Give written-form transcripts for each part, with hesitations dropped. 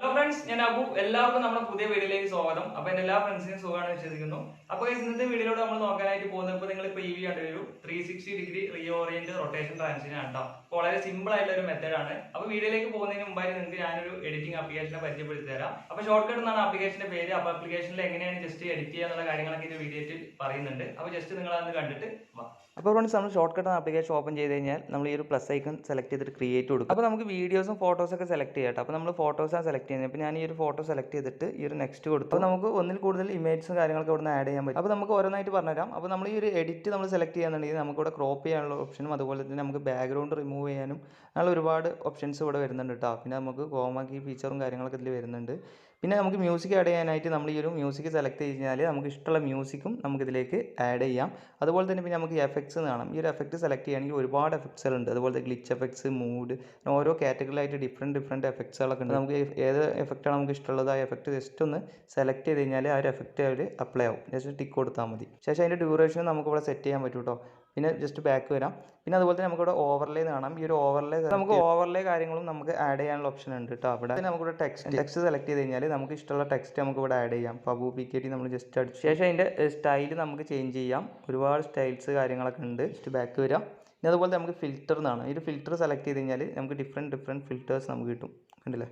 Hello friends, ഞാൻ അബു. എല്ലാവർക്കും നമ്മുടെ പുതിയ വീഡിയോയിലേക്ക് സ്വാഗതം. അപ്പോൾ എൻ്റെ എല്ലാ ഫ്രണ്ട്സിനും സുഖമാണെന്ന് വിശ്വസിക്കുന്നു. അപ്പോൾ ഇന്നത്തെ വീഡിയോയിലൂടെ നമ്മൾ നോക്കാനായിട്ട് പോകുന്നത് ഇപ്പോൾ നിങ്ങൾ ഇപ്പോൾ ഈ കണ്ടൊരു 360 ഡിഗ്രി റീഓറിയന്റ് റൊട്ടേഷൻ ട്രാൻസിഷൻ ആണ് കേട്ടോ. അപ്പോൾ വളരെ സിമ്പിൾ ആയിട്ടുള്ള ഒരു മെത്തേഡാണ്. അപ്പോൾ വീഡിയോയിലേക്ക് പോകുന്നതിന് മുമ്പായി നിങ്ങൾക്ക് ഞാനൊരു എഡിറ്റിംഗ് ആപ്ലിക്കേഷനെ പരിചയപ്പെടുത്തി തരാം. അപ്പോൾ ഷോർട്ട് കട്ട് എന്നാണ് ആപ്ലിക്കേഷന്റെ പേര്. അപ്പോൾ ആപ്ലിക്കേഷനിൽ എങ്ങനെയാണ് ജസ്റ്റ് എഡിറ്റ് ചെയ്യുക എന്നുള്ള കാര്യങ്ങളൊക്കെ ഈ വീഡിയോയിൽ പറയുന്നുണ്ട്. അപ്പോൾ ജസ്റ്റ് നിങ്ങൾ അതൊന്ന് കണ്ടിട്ട് വാ. അപ്പോൾ ഫ്രണ്ട്സ് നമ്മൾ ഷോർട്ട് കട്ട് ആപ്ലിക്കേഷൻ ഓപ്പൺ ചെയ്ത് കഴിഞ്ഞാൽ നമ്മൾ ഈ ഒരു പ്ലസ് ഐക്കൺ സെലക്ട് ചെയ്തിട്ട് ക്രിയേറ്റ് കൊടുക്കും. അപ്പോൾ നമുക്ക് വീഡിയോസും ഫോട്ടോസൊക്കെ സെലക്ട് ചെയ്യാം. അപ്പോൾ നമ്മൾ ഫോട്ടോസാണ് സെലക്ട് ചെയ്യുന്നത്. അപ്പോൾ ഞാൻ ഈ ഒരു ഫോട്ടോ സെലക്ട് ചെയ്തിട്ട് ഈ ഒരു നെക്സ്റ്റ് കൊടുത്തു. അപ്പോൾ നമുക്ക് ഒന്നിൽ കൂടുതൽ ഇമേജസും കാര്യങ്ങളൊക്കെ ഇവിടെ നിന്ന് ആഡ് ചെയ്യാൻ പറ്റും. അപ്പോൾ നമുക്ക് ഓരോന്നായിട്ട് പറഞ്ഞുതരാം. അപ്പോൾ നമ്മൾ ഈ ഒരു എഡിറ്റ് നമ്മൾ സെലക്ട് ചെയ്യാന്നുണ്ടെങ്കിൽ നമുക്ക് ഇവിടെ ക്രോപ്പ് ചെയ്യാനുള്ള ഓപ്ഷനും അതുപോലെ തന്നെ നമുക്ക് ബാക്ക്ഗ്രൗണ്ട് റിമൂവ് ചെയ്യാനും അങ്ങനെ ഒരുപാട് ഓപ്ഷൻസ് ഇവിടെ വരുന്നുണ്ട് കേട്ടോ. പിന്നെ നമുക്ക് കോമ കീ ഫീച്ചറും കാര്യങ്ങളൊക്കെ ഇതിൽ വരുന്നുണ്ട്. പിന്നെ നമുക്ക് മ്യൂസിക് ആഡ് ചെയ്യാനായിട്ട് നമ്മൾ ഈ ഒരു മ്യൂസിക് സെലക്ട് ചെയ്ത് കഴിഞ്ഞാൽ നമുക്ക് ഇഷ്ടമുള്ള മ്യൂസിക്കും നമുക്കിതിലേക്ക് ആഡ് ചെയ്യാം. അതുപോലെ തന്നെ പിന്നെ നമുക്ക് എഫക്ട്സ് കാണാം. ഈ ഒരു എഫക്റ്റ് സെലക്ട് ചെയ്യുകയാണെങ്കിൽ ഒരുപാട് എഫക്ട്സുകളുണ്ട്. അതുപോലെ ഗ്ലിച്ച് എഫക്ട്സ്, മൂഡ്, ഓരോ കാറ്റഗറിയിലായിട്ട് ഡിഫറെൻറ്റ് എഫക്ട്സുകളൊക്കെ ഉണ്ട്. നമുക്ക് ഏത് എഫക്റ്റാണ് നമുക്ക് ഇഷ്ടമുള്ളത് ആ എഫക്റ്റ് ജസ്റ്റ് ഒന്ന് സെലക്ട് ചെയ്ത് കഴിഞ്ഞാൽ ആ ഒരു എഫക്റ്റ് അവർ അപ്ലൈ ആവും. ജസ്റ്റ് ടിക്ക് കൊടുത്താൽ മതി. ശേഷം അതിൻ്റെ ഡ്യൂറേഷൻ നമുക്കിവിടെ സെറ്റ് ചെയ്യാൻ പറ്റും കേട്ടോ. പിന്നെ ജസ്റ്റ് ബാക്ക് വരാം. പിന്നെ അതുപോലെ തന്നെ നമുക്കിവിടെ ഓവർലേ കാണാം. ഈ ഒരു ഓവർലേ നമുക്ക് ഓവർലേ കാര്യങ്ങളും നമുക്ക് ആഡ് ചെയ്യാനുള്ള ഓപ്ഷൻ ഉണ്ട് കേട്ടോ. അവിടെ നമുക്കിവിടെ ടെക്സ്റ്റ് സെലക്ട് ചെയ്ത് കഴിഞ്ഞാൽ നമുക്ക് ഇഷ്ടമുള്ള ടെക്സ്റ്റ് നമുക്ക് ഇവിടെ ആഡ് ചെയ്യാം. അപ്പോൾ PKT നമ്മൾ ജസ്റ്റ് അടിച്ചു ശേഷം അതിൻ്റെ സ്റ്റൈൽ നമുക്ക് ചേഞ്ച് ചെയ്യാം. ഒരുപാട് സ്റ്റൈൽസ് കാര്യങ്ങളൊക്കെ ഉണ്ട്. ജസ്റ്റ് ബാക്ക് വരാം. പിന്നെ അതുപോലെ നമുക്ക് ഫിൽറ്റർ എന്നാണ്. ഈ ഒരു ഫിൽറ്റർ സെലക്ട് ചെയ്ത് കഴിഞ്ഞാൽ നമുക്ക് ഡിഫറെൻറ്റ് ഫിൽറ്റേഴ്സ് നമുക്ക് കിട്ടും. കണ്ടില്ലേ?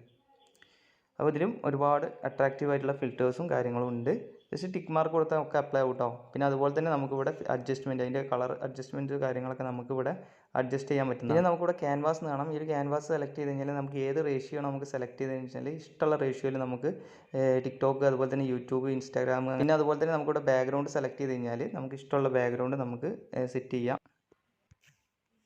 അപ്പോൾ ഇതിലും ഒരുപാട് അട്രാക്റ്റീവ് ആയിട്ടുള്ള ഫിൽറ്റേഴ്സും കാര്യങ്ങളും ഉണ്ട്. ജസ്റ്റ് ടിക്ക് മാർക്ക് കൊടുത്താൽ ഒക്കെ അപ്ലൈ ആവും കേട്ടോ. പിന്നെ അതുപോലെ തന്നെ നമുക്കിവിടെ അഡ്ജസ്റ്റ്മെൻറ്റ്, അതിൻ്റെ കളർ അഡ്ജസ്റ്റ്മെൻറ്റ് കാര്യങ്ങളൊക്കെ നമുക്കിവിടെ അഡ്ജസ്റ്റ് ചെയ്യാൻ പറ്റും. പിന്നെ നമുക്കിവിടെ ക്യാൻവാസ് കാണാം. ഈ ഒരു ക്യാൻവാസ് സെലക്ട് ചെയ്ത് കഴിഞ്ഞാൽ നമുക്ക് ഏത് റേഷ്യോ നമുക്ക് സെലക്ട് ചെയ്ത് കഴിഞ്ഞാൽ ഇഷ്ടമുള്ള റേഷ്യോയിൽ നമുക്ക് ടിക്ടോക്ക്, അതുപോലെ തന്നെ യൂട്യൂബ്, ഇൻസ്റ്റാഗ്രാം, പിന്നെ അതുപോലെ തന്നെ നമുക്കിവിടെ ബാക്ക്ഗ്രൗണ്ട് സെലക്ട് ചെയ്ത് കഴിഞ്ഞാൽ നമുക്ക് ഇഷ്ടമുള്ള ബാക്ക്ഗ്രൗണ്ട് നമുക്ക് സെറ്റ് ചെയ്യാം.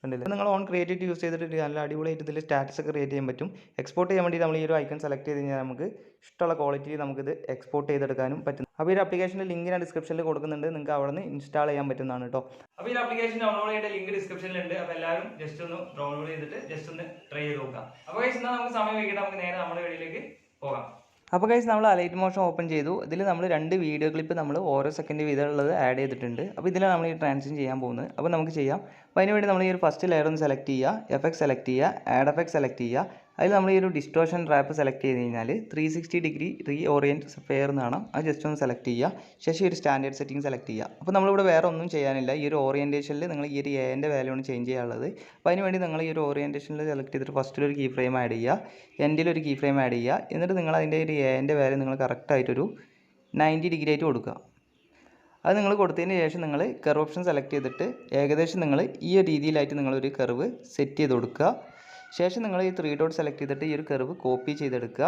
കണ്ടില്ലേ? നിങ്ങൾ ഓൺ ക്രിയേറ്റ് യൂസ് ചെയ്തിട്ട് നല്ല അടിപൊളിയായിട്ട് ഇതിൽ സ്റ്റാറ്റസ് ഒക്കെ ക്രിയേറ്റ് ചെയ്യാൻ പറ്റും. എക്സ്പോർട്ട് ചെയ്യാൻ വേണ്ടി നമ്മൾ ഈ ഒരു ഐക്കൺ സെലക്ട് ചെയ്ത് കഴിഞ്ഞാൽ നമുക്ക് ഇഷ്ടമുള്ള ക്വാളിറ്റിയിൽ നമുക്കിത് എക്സ്പോർട്ട് ചെയ്തെടുക്കാനും പറ്റും. അപ്പോൾ ഈ ആപ്ലിക്കേഷൻ്റെ ലിങ്ക് ഞാൻ ഡിസ്ക്രിപ്ഷനിൽ കൊടുക്കുന്നുണ്ട്. നിങ്ങൾക്ക് അവിടെ നിന്ന് ഇൻസ്റ്റാൾ ചെയ്യാൻ പറ്റുന്നതാണ് കേട്ടോ. അപ്പോൾ ഈ ആപ്ലിക്കേഷൻ ഡൗൺലോഡ് ചെയ്യേണ്ട ലിങ്ക് ഡിസ്ക്രിപ്ഷനിലുണ്ട്. അപ്പോൾ എല്ലാവരും ജസ്റ്റ് ഒന്ന് ഡൗൺലോഡ് ചെയ്തിട്ട് ജസ്റ്റ് ഒന്ന് ട്രൈ ചെയ്ത് നോക്കാം. അപ്പോൾ എന്നാൽ നമുക്ക് സമയം വൈകിട്ട് നമുക്ക് നേരെ നമ്മുടെ വീഡിയോയിലേക്ക് പോകാം. അപ്പോൾ ഗൈസ് നമ്മൾ അലൈറ്റ് മോഷൻ ഓപ്പൺ ചെയ്തു. ഇതിൽ നമ്മൾ 2 വീഡിയോ ക്ലിപ്പ് നമ്മൾ ഓരോ സെക്കൻഡ് വീതമുള്ളത് ആഡ് ചെയ്തിട്ടുണ്ട്. അപ്പോൾ ഇതിലാണ് നമ്മൾ ഈ ട്രാൻസിഷൻ ചെയ്യാൻ പോകുന്നത്. അപ്പോൾ നമുക്ക് ചെയ്യാം. അപ്പോൾ അതിന് വേണ്ടി നമ്മൾ ഈ ഒരു ഫസ്റ്റ് ലെയർ ഒന്ന് സെലക്ട് ചെയ്യുക, എഫക്ട് സെലക്ട് ചെയ്യുക, ആഡ് എഫക്ട് സെലക്ട് ചെയ്യുക. അതിൽ നമ്മൾ ഈ ഒരു ഡിസ്റ്റോർഷൻ ട്രാപ്പ് സെലക്ട് ചെയ്ത് കഴിഞ്ഞാൽ 360 ഡിഗ്രി റീഓറിയൻറ്റ് ഫെയർ എന്നാണ്. അത് ജസ്റ്റ് ഒന്ന് സെലക്ട് ചെയ്യുക. ശേഷം ഒരു സ്റ്റാൻഡേർഡ് സെറ്റിംഗ് സെലക്ട് ചെയ്യുക. അപ്പോൾ നമ്മളിവിടെ വേറെ ഒന്നും ചെയ്യാനില്ല. ഈ ഒരു ഓറിയൻറ്റേഷനിൽ നിങ്ങൾ ഈ ഒരു എൻ്റെ വാല്യൂ ആണ് ചേഞ്ച് ചെയ്യാനുള്ളത്. അപ്പോൾ അതിന് വേണ്ടി നിങ്ങൾ ഈ ഒരു ഓറിയൻറ്റേഷനിൽ സെലക്ട് ചെയ്തിട്ട് ഫസ്റ്റിലൊരു കീ ഫ്രെയിം ആഡ് ചെയ്യുക, എൻഡിലൊരു കീ ഫ്രെയിം ആഡ് ചെയ്യുക. എന്നിട്ട് നിങ്ങൾ അതിൻ്റെ ഒരു എൻ്റെ വാല്യൂ നിങ്ങൾ കറക്റ്റായിട്ടൊരു 90 ഡിഗ്രി ആയിട്ട് കൊടുക്കുക. അത് നിങ്ങൾ കൊടുത്തതിന് ശേഷം നിങ്ങൾ കർവ് ഓപ്ഷൻ സെലക്ട് ചെയ്തിട്ട് ഏകദേശം നിങ്ങൾ ഈ ഒരു രീതിയിലായിട്ട് നിങ്ങളൊരു കർവ് സെറ്റ് ചെയ്ത് കൊടുക്കുക. ശേഷം നിങ്ങൾ ഈ 3 ഡോട്ട് സെലക്ട് ചെയ്തിട്ട് ഈ ഒരു കർവ് കോപ്പി ചെയ്തെടുക്കുക.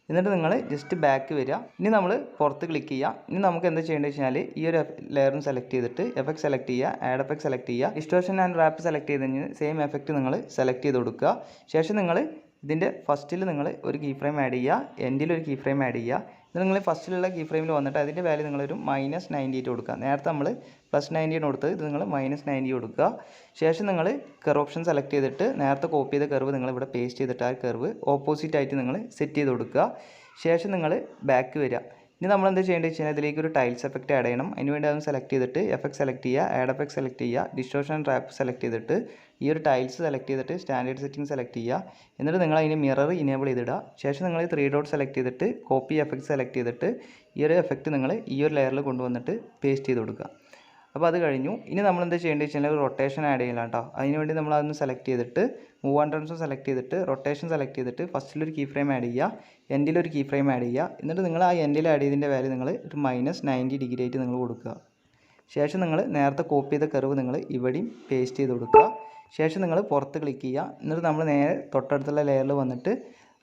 എന്നിട്ട് നിങ്ങൾ ജസ്റ്റ് ബാക്ക് വരിക. ഇനി നമ്മൾ പുറത്ത് ക്ലിക്ക് ചെയ്യുക. ഇനി നമുക്ക് എന്താ ചെയ്യേണ്ടത് വെച്ചാൽ ഈ ഒരു ലെയറും സെലക്ട് ചെയ്തിട്ട് എഫക്ട് സെലക്ട് ചെയ്യുക, ആഡ് എഫക്ട് സെലക്ട് ചെയ്യുക, ഡിസ്റ്റോർഷൻ ആൻഡ് റാപ്പ് സെലക്ട് ചെയ്ത് കഴിഞ്ഞാൽ സെയിം എഫക്റ്റ് നിങ്ങൾ സെലക്ട് ചെയ്ത് കൊടുക്കുക. ശേഷം നിങ്ങൾ ഇതിൻ്റെ ഫസ്റ്റിൽ നിങ്ങൾ ഒരു കീ ഫ്രെയിം ആഡ് ചെയ്യുക, എൻഡിലൊരു കീ ഫ്രെയിം ആഡ് ചെയ്യുക. ഇത് നിങ്ങൾ ഫസ്റ്റിലുള്ള കീ ഫ്രെയിമിൽ വന്നിട്ട് അതിൻ്റെ വാല്യൂ നിങ്ങളൊരു -90 കൊടുക്കുക. നേരത്തെ നമ്മൾ +90 കൊടുത്ത് ഇത് നിങ്ങൾ -90 കൊടുക്കുക. ശേഷം നിങ്ങൾ കർവ് ഓപ്ഷൻ സെലക്ട് ചെയ്തിട്ട് നേരത്തെ കോപ്പി ചെയ്ത കർവ് നിങ്ങൾ ഇവിടെ പേസ്റ്റ് ചെയ്തിട്ട് ആ കർവ് ഓപ്പോസിറ്റ് ആയിട്ട് നിങ്ങൾ സെറ്റ് ചെയ്ത് കൊടുക്കുക. ശേഷം നിങ്ങൾ ബാക്ക് വരിക. ഇനി നമ്മൾ എന്താ ചെയ്യേണ്ടത് വെച്ച് കഴിഞ്ഞാൽ ഇതിലേക്ക് ഒരു ടൈൽസ് എഫക്റ്റ് ആഡ് ചെയ്യണം. അതിന് വേണ്ടി അതൊന്ന് സെലക്ട് ചെയ്തിട്ട് എഫക്ട് സെലക്ട് ചെയ്യുക, ആഡ് എഫക്ട് സെലക്ട് ചെയ്യുക, ഡിസ്റ്റോർഷൻ റാപ്പ് സെലക്ട് ചെയ്തിട്ട് ഈ ഒരു ടൈൽസ് സെലക്ട് ചെയ്തിട്ട് സ്റ്റാൻഡേർഡ് സെറ്റിംഗ് സെലക്ട് ചെയ്യുക. എന്നിട്ട് നിങ്ങൾ അതിന് മിറർ ഇനേബിൾ ചെയ്തിടുക. ശേഷം നിങ്ങൾ 3 ഡോട്ട് സെലക്ട് ചെയ്തിട്ട് കോപ്പി എഫക്ട് സെലക്ട് ചെയ്തിട്ട് ഈ ഒരു എഫക്റ്റ് നിങ്ങൾ ഈ ഒരു ലെയറിൽ കൊണ്ടുവന്നിട്ട് പേസ്റ്റ് ചെയ്ത് കൊടുക്കുക. അപ്പോൾ അത് കഴിഞ്ഞു. ഇനി നമ്മൾ എന്താ ചെയ്യേണ്ടത് വെച്ച് കഴിഞ്ഞാൽ റൊട്ടേഷൻ ആഡ് ചെയ്യില്ല കേട്ടോ. അതിന് വേണ്ടി നമ്മൾ അതൊന്ന് സെലക്ട് ചെയ്തിട്ട് മൂവ് ആൻഡ് ട്രാൻസ്ഫോം സെലക്ട് ചെയ്തിട്ട് റൊട്ടേഷൻ സെലക്ട് ചെയ്തിട്ട് ഫസ്റ്റിലൊരു കീ ഫ്രെയിം ആഡ് ചെയ്യുക, എൻഡിലൊരു കീ ഫ്രെയിം ആഡ് ചെയ്യുക. എന്നിട്ട് നിങ്ങൾ ആ എൻഡിൽ ആഡ് ചെയ്തതിൻ്റെ വാല്യൂ നിങ്ങൾ ഒരു -90 ഡിഗ്രി ആയിട്ട് നിങ്ങൾ കൊടുക്കുക. ശേഷം നിങ്ങൾ നേരത്തെ കോപ്പി ചെയ്ത കർവ് നിങ്ങൾ ഇവിടെയും പേസ്റ്റ് ചെയ്ത് കൊടുക്കുക. ശേഷം നിങ്ങൾ പുറത്ത് ക്ലിക്ക് ചെയ്യുക. എന്നിട്ട് നമ്മൾ നേരെ തൊട്ടടുത്തുള്ള ലെയറിൽ വന്നിട്ട്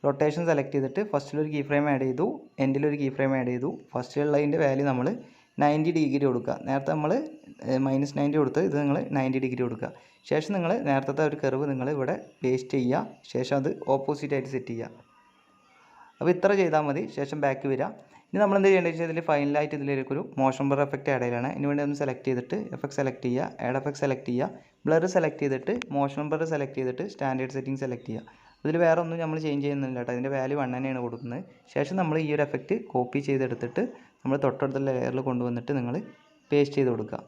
റൊട്ടേഷൻ സെലക്ട് ചെയ്തിട്ട് ഫസ്റ്റിലൊരു കീ ഫ്രെയിം ആഡ് ചെയ്തു, എൻഡിലൊരു കീ ഫ്രെയിം ആഡ് ചെയ്തു. ഫസ്റ്റിലുള്ളതിൻ്റെ വാല്യൂ നമ്മൾ 90 ഡിഗ്രി കൊടുക്കുക. നേരത്തെ നമ്മൾ -90 കൊടുത്ത് ഇത് നിങ്ങൾ 90 ഡിഗ്രി കൊടുക്കുക. ശേഷം നിങ്ങൾ നേരത്തെ ഒരു കർവ് നിങ്ങൾ ഇവിടെ പേസ്റ്റ് ചെയ്യുക. ശേഷം അത് ഓപ്പോസിറ്റായിട്ട് സെറ്റ് ചെയ്യുക. അപ്പോൾ ഇത്ര ചെയ്താൽ മതി. ശേഷം ബാക്ക് വരിക. ഇനി നമ്മൾ എന്ത് ചെയ്യേണ്ടത് വെച്ചാൽ ഇതിൽ ഫൈനലായിട്ട് ഇതിലേക്കൊരു മോഷൻ ബ്ലർ എഫക്റ്റ് ആഡ് ചെയ്യലാണ്. ഇതിന് വേണ്ടി ഒന്ന് സെലക്ട് ചെയ്തിട്ട് എഫക്ട് സെലക്ട് ചെയ്യുക, ആഡ് എഫക്ട് സെലക്ട് ചെയ്യുക, ബ്ലർ സെലക്ട് ചെയ്തിട്ട് മോഷൻ ബ്ലർ സെലക്ട് ചെയ്തിട്ട് സ്റ്റാൻഡേർഡ് സെറ്റിംഗ് സെലക്ട് ചെയ്യുക. ഇതിൽ വേറെ ഒന്നും നമ്മൾ ചേഞ്ച് ചെയ്യുന്നില്ല കേട്ടോ. ഇതിൻ്റെ വാല്യൂ 1 തന്നെയാണ് കൊടുക്കുന്നത്. ശേഷം നമ്മൾ ഈ ഒരു എഫക്റ്റ് കോപ്പി ചെയ്തെടുത്തിട്ട് നമ്മൾ തൊട്ടടുത്തുള്ള ലെയറിൽ കൊണ്ടുവന്നിട്ട് നിങ്ങൾ പേസ്റ്റ് ചെയ്ത് കൊടുക്കുക.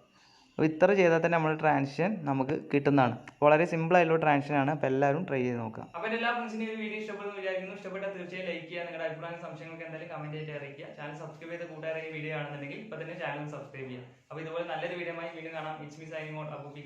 അപ്പോൾ ഇത്ര ചെയ്താൽ തന്നെ നമ്മൾ ട്രാൻസിഷൻ നമുക്ക് കിട്ടുന്നതാണ്. വളരെ സിമ്പിൾ ആയിട്ടുള്ള ട്രാൻസിഷനാണ്. അപ്പോൾ എല്ലാവരും ട്രൈ ചെയ്ത് നോക്കാം. അപ്പോൾ എല്ലാ ഫ്രണ്ട്സിനും ഈ വീഡിയോ ഇഷ്ടപ്പെടുന്നു വിചാരിക്കുന്നു. ഇഷ്ടപ്പെട്ടാൽ തീർച്ചയായും ലൈക്ക് ചെയ്യുക. നിങ്ങളുടെ അഭിപ്രായം സംശയങ്ങൾക്ക് എന്തായാലും കമന്റ് ആയിട്ട് അറിയിക്കുക. ചാനൽ സബ്സ്ക്രൈബ് ചെയ്ത് കൂട്ടുകാരെ ഈ വീഡിയോ കാണുന്നുണ്ടെങ്കിൽ ഇപ്പോൾ തന്നെ ചാനൽ സബ്സ്ക്രൈബ് ചെയ്യുക. അപ്പോൾ ഇതുപോലെ നല്ലൊരു വീഡിയോ ആയി വീണ്ടും കാണാം. It's me signing out. അബൂബി.